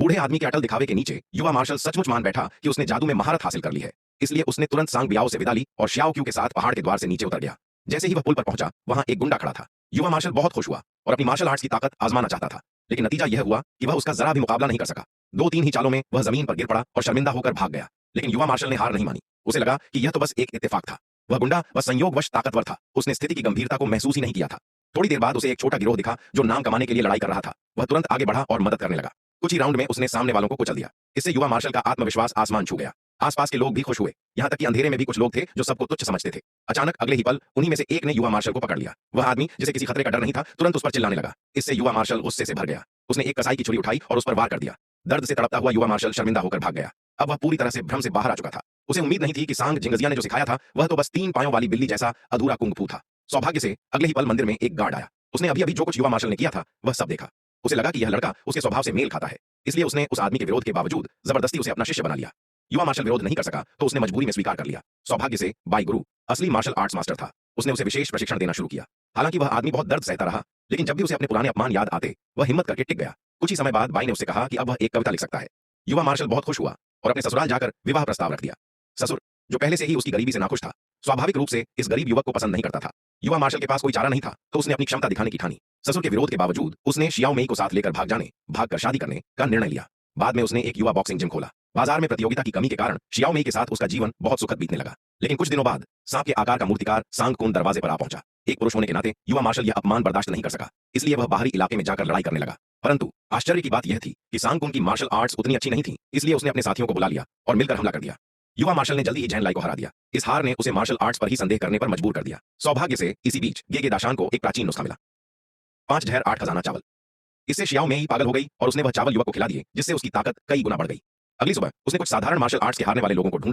बूढ़े आदमी के अटल दिखावे के नीचे युवा मार्शल सचमुच मान बैठा कि उसने जादू में महारत हासिल कर ली है। इसलिए उसने तुरंत सांग बियाओ से विदा ली और श्याओ क्यू के साथ पहाड़ के द्वार से नीचे उतर गया। जैसे ही वह पुल पर पहुंचा, वहां एक गुंडा खड़ा था। युवा मार्शल बहुत खुश हुआ और अपनी मार्शल आर्ट्स की ताकत आजमाना चाहता था, लेकिन नतीजा यह हुआ कि वह उसका जरा भी मुकाबला नहीं कर सका। 2-3 ही चालों में वह जमीन पर गिर पड़ा और शर्मिंदा होकर भाग गया। लेकिन युवा मार्शल ने हार नहीं मानी। उसे लगा कि यह तो बस एक इत्तेफाक था। वह गुंडा बस संयोगवश ताकतवर था। उसने स्थिति की गंभीरता को महसूस ही नहीं किया था। थोड़ी देर बाद उसे एक छोटा गिरोह दिखा जो नाम कमाने के लिए लड़ाई कर रहा था। वह तुरंत आगे बढ़ा और मदद करने लगा। कुछ ही राउंड में उसने सामने वालों को कुचल दिया। इससे युवा मार्शल का आत्मविश्वास आसमान छू गया। आसपास के लोग भी खुश हुए, यहाँ तक कि अंधेरे में भी कुछ लोग थे जो सबको तुच्छ समझते थे। अचानक अगले ही पल उन्हीं में से एक ने युवा मार्शल को पकड़ लिया। वह आदमी जिसे किसी खतरे का डर नहीं था, तुरंत उस पर चिल्लाने लगा। इससे युवा मार्शल गुस्से से भर गया। उसने एक कसाई की छुरी उठाई और उस पर वार कर दिया। दर्द से तड़पता हुआ युवा मार्शल शर्मिंदा होकर भाग गया। अब वह पूरी तरह से भ्रम से बाहर आ चुका था। उसे उम्मीद नहीं थी कि सांग जिंगजिया ने जो सिखाया था वह तो बस 3 पांयों वाली बिल्ली जैसा अधूरा कुंग फू था। सौभाग्य से अगले ही पल मंदिर में एक गार्ड आया। उसने अभी अभी जो कुछ युवा मार्शल ने किया था वह सब देखा। उसे लगा कि यह लड़का उसके स्वभाव से मेल खाता है, इसलिए उसने उस आदमी के विरोध के बावजूद जबरदस्ती उसे अपना शिष्य बना लिया। युवा मार्शल विरोध नहीं कर सका तो उसने मजबूरी में स्वीकार कर लिया। सौभाग्य से बाई गुरु असली मार्शल आर्ट्स मास्टर था। उसने उसे विशेष प्रशिक्षण देना शुरू किया। हालांकि वह आदमी बहुत दर्द सहता रहा, लेकिन जब भी उसे अपने पुराने अपमान याद आते वह हिम्मत करके टिक गया। कुछ ही समय बाद बाई ने उससे कहा कि अब वह एक कविता लिख सकता है। युवा मार्शल बहुत खुश हुआ और अपने ससुराल जाकर विवाह प्रस्ताव रख दिया। ससुर, जो पहले से ही उसकी गरीबी से नाखुश था, स्वाभाविक रूप से इस गरीब युवक को पसंद नहीं करता था। युवा मार्शल के पास कोई चारा नहीं था, तो उसने अपनी क्षमता दिखाने की ठानी। ससुर के विरोध के बावजूद उसने शियाओ मेई को साथ लेकर भागकर शादी करने का निर्णय लिया। बाद में उसने एक युवा बॉक्सिंग जिम खोला। बाजार में प्रतियोगिता की कमी के कारण शियाओ मेई के साथ उसका जीवन बहुत सुखद बीतने लगा। लेकिन कुछ दिनों बाद सांप के आकार का मूर्तिकार सांग कुन दरवाजे पर आ पहुंचा। एक पुरुष होने के नाते युवा मार्शल यह अपमान बर्दाश्त नहीं कर सका, इसलिए वह बाहरी इलाके में जाकर लड़ाई करने लगा। परंतु आश्चर्य की बात यह थी कि सांग कुन की मार्शल आर्ट्स उतनी अच्छी नहीं थी, इसलिए उसने अपने साथियों को बुला लिया और मिलकर हमला कर दिया। युवा मार्शल ने जल्दी ही जैन लाई को हरा दिया। इस हार ने उसे मार्शल आर्ट्स पर ही संदेह करने पर मजबूर कर दिया। सौभाग्य से इसी बीच गेगे दाशान को एक प्राचीन नुस्खा मिला। 5 जहर 8 खजाना चावल। इससे शियाओ मेई पागल हो गई और उसने वह चावल युवक को खिला दिए, जिससे उसकी ताकत कई गुना बढ़ गई। अगली सुबह उसने कुछ साधारण मार्शल आर्ट्स के हारने वाले लोगों को ढूंढा